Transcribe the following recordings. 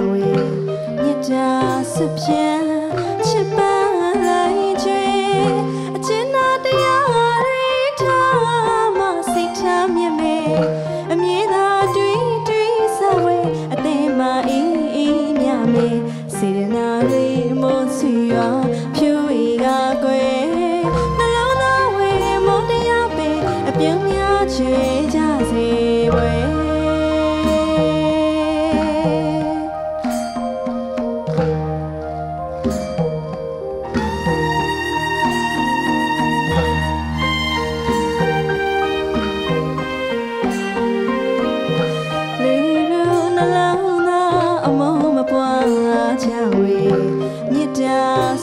ဝေမြစ်တာစပြင်းချစ်ပန်းလိုက်ကျွေအကျဉ်းသားတရားတွေထားမှစိတ်ထားမြင့်မေအမြဲသာတွေ့စဝေအသိမအေးမြမေစေရနာတွေမို့ဆွေရွာဖြူဝေကကွယ်နှလုံးသားဝေမောတရားပင်အပြုံးများချွေကြစေဝေ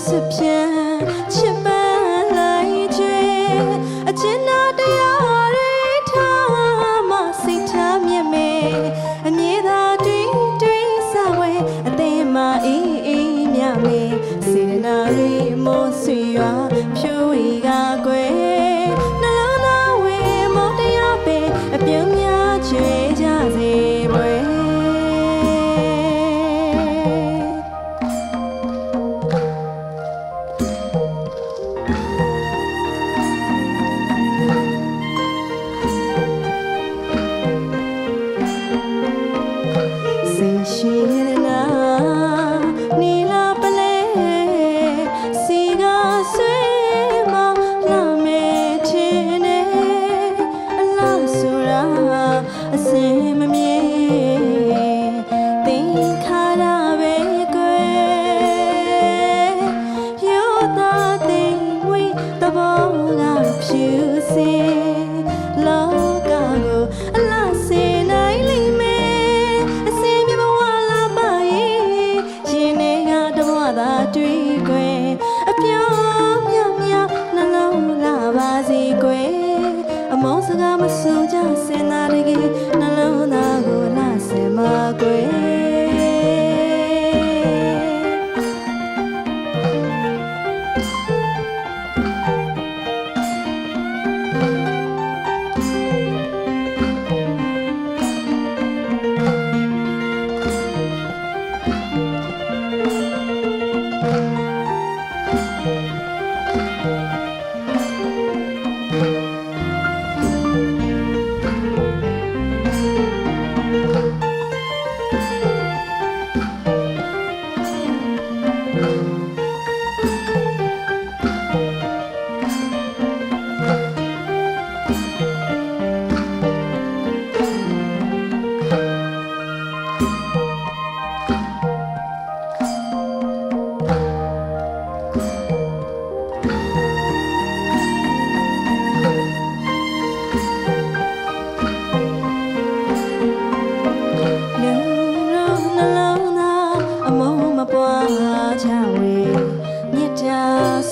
စပြင်းချစ်ပန်းလိုက်ကျွေအကျဉ်းသားတရားတွေထားမှစိတ်ထားမြင့်မေအမြဲသာတွေ့စဝဲအသိမအေးမြမေစေရနာတွေမို့ဆွေရွာဖြူဝေကကွယ်နှလုံးသားဝေမောတရားပင်အပြုံးများချွေကြစေပွဲရှိရနာနီလာပလဲစီကဆွေမလာမဲချင်နေအလားဆိုရာအစင်မမြေတင်ခါရပဲကွယ်ရိုးသားသိဝိတဘောကဖြူစင်လောကကိုအလားစေနိုင်လိမ့်မယ်တွေ့ကွယ်အပြောင်းမြောက်နှလုံးလာပါစေကွယ်အမောစကားမဆိုကြစင်နာတကယ်နှလုံးသားကိုလာစင်မကွယ်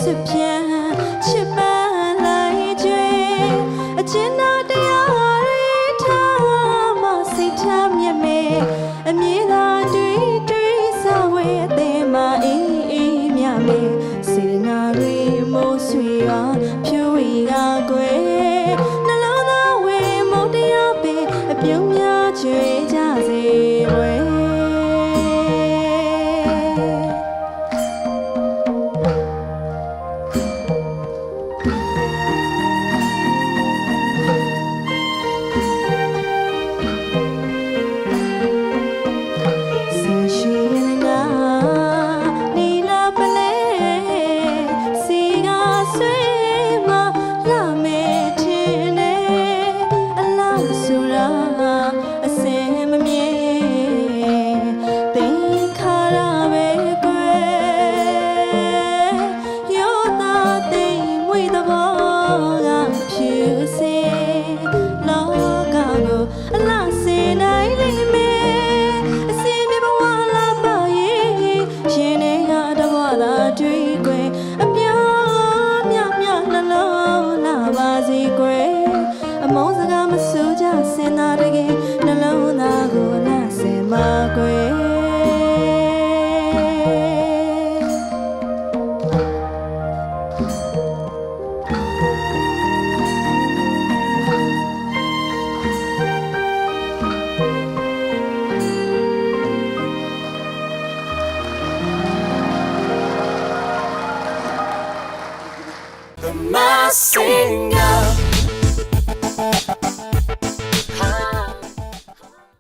စပြင်းချစ်ပန်းလိုက်ကျွေအကျဉ်းသားတရားတွေထားမှစိတ်ထားမြင့်မေအမြဲသာတွေ့စဝဲအသိမအေးမြမေစေနာတွေမို့ဆွေရွာဖြူဝေကကွယ်နှလုံးသားဝေမုတ်တရားပင်အပြုံးများချွေကြစေ